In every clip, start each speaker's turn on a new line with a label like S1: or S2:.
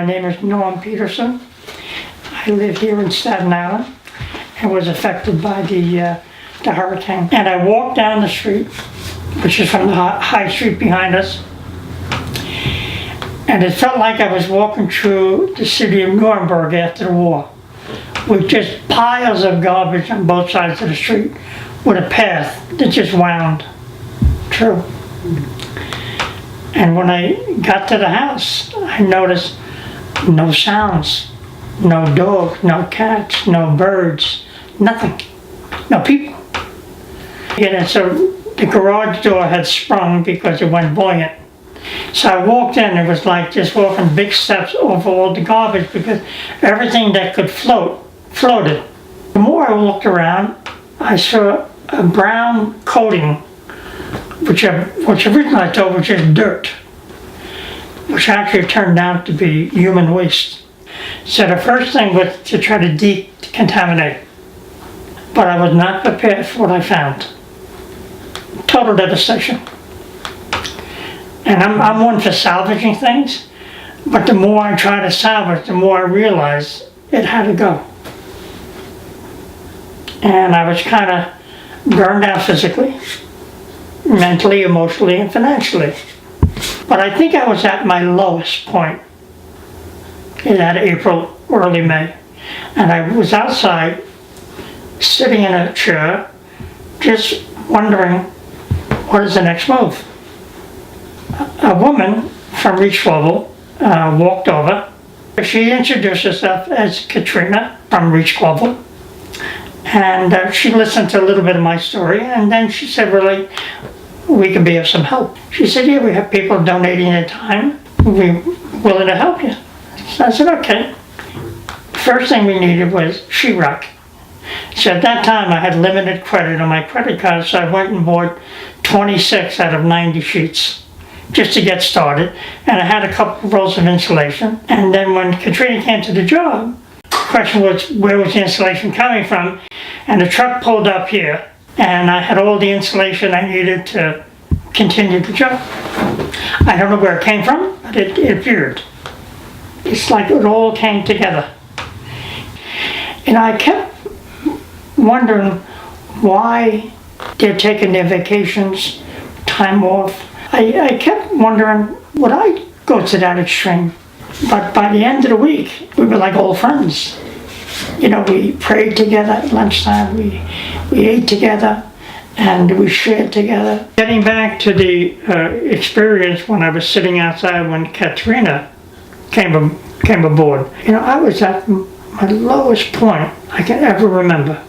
S1: My name is Norm Peterson. I live here in Staten Island and was affected by the hurricane. And I walked down the street, which is from the high street behind us, and it felt like I was walking through the city of Nuremberg after the war, with just piles of garbage on both sides of the street, with a path that just wound through. And when I got to the house, I noticed no sounds, no dogs, no cats, no birds, nothing, no people. And so the garage door had sprung because it went buoyant. So I walked in, it was like just walking big steps over all the garbage because everything that could float, floated. The more I walked around, I saw a brown coating, which originally I thought was just dirt, which actually turned out to be human waste. So the first thing was to try to decontaminate, but I was not prepared for what I found. Total devastation. And I'm one for salvaging things, but the more I try to salvage, the more I realize it had to go. And I was kind of burned out physically, mentally, emotionally, and financially. But I think I was at my lowest point in that April, early May. And I was outside, sitting in a chair, just wondering, what is the next move? A woman from ReachGlobal walked over. She introduced herself as Katrina from ReachGlobal. And she listened to a little bit of my story, and then she said, really, we can be of some help. She said, yeah, we have people donating their time. We're willing to help you. So I said, okay. First thing we needed was sheetrock. So at that time, I had limited credit on my credit card, so I went and bought 26 out of 90 sheets just to get started. And I had a couple of rolls of insulation. And then when Katrina came to the job, the question was, where was the insulation coming from? And the truck pulled up here, and I had all the insulation I needed to continue the job. I don't know where it came from, but it appeared. It's like it all came together. And I kept wondering why they're taking their vacations, time off. I kept wondering, would I go to that extreme? But by the end of the week, we were like old friends. You know, we prayed together at lunchtime, we ate together, and we shared together. Getting back to the experience when I was sitting outside when Katrina came aboard, you know, I was at my lowest point I can ever remember.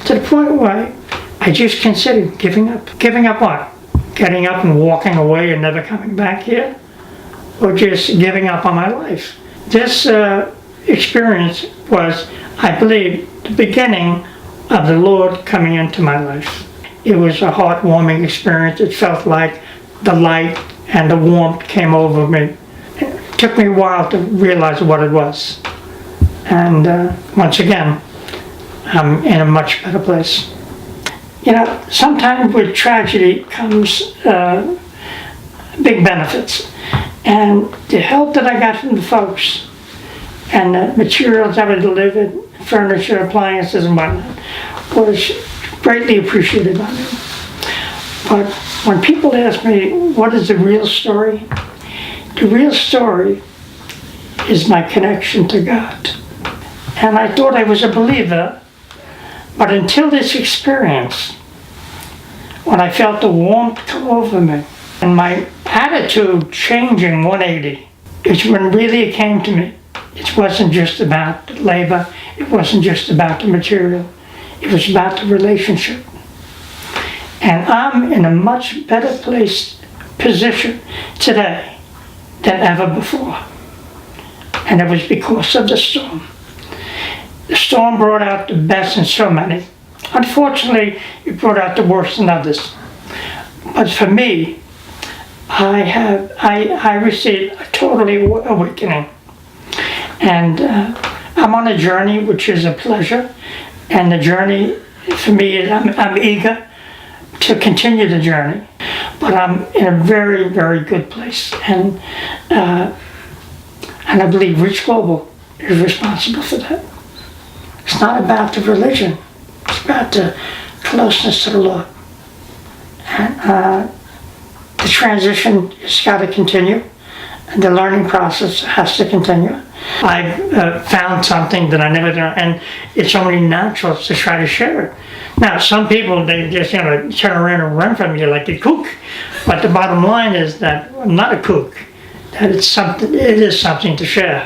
S1: To the point where I just considered giving up. Giving up what? Getting up and walking away and never coming back here? Or just giving up on my life? This experience was, I believe, the beginning of the Lord coming into my life. It was a heartwarming experience. It felt like the light and the warmth came over me. It took me a while to realize what it was. And once again, I'm in a much better place. You know, sometimes with tragedy comes big benefits. And the help that I got from the folks and the materials I would deliver, furniture, appliances, and whatnot, was greatly appreciated by me. But when people ask me, what is the real story? The real story is my connection to God. And I thought I was a believer, but until this experience, when I felt the warmth come over me, and my attitude changing 180, it's when really it came to me. It wasn't just about the labor, it wasn't just about the material, it was about the relationship. And I'm in a much better position today than ever before. And it was because of the storm. The storm brought out the best in so many. Unfortunately, it brought out the worst in others. But for me, I received a totally awakening. And I'm on a journey which is a pleasure. And the journey, for me, is I'm eager to continue the journey. But I'm in a very, very good place. And And I believe Rich Global is responsible for that. It's not about the religion. It's about the closeness to the Lord. And the transition has got to continue. And the learning process has to continue. I found something that I never done, and it's only natural to try to share it. Now, some people, they just, turn around and run from you like a kook. But the bottom line is that I'm not a kook. That it is something to share.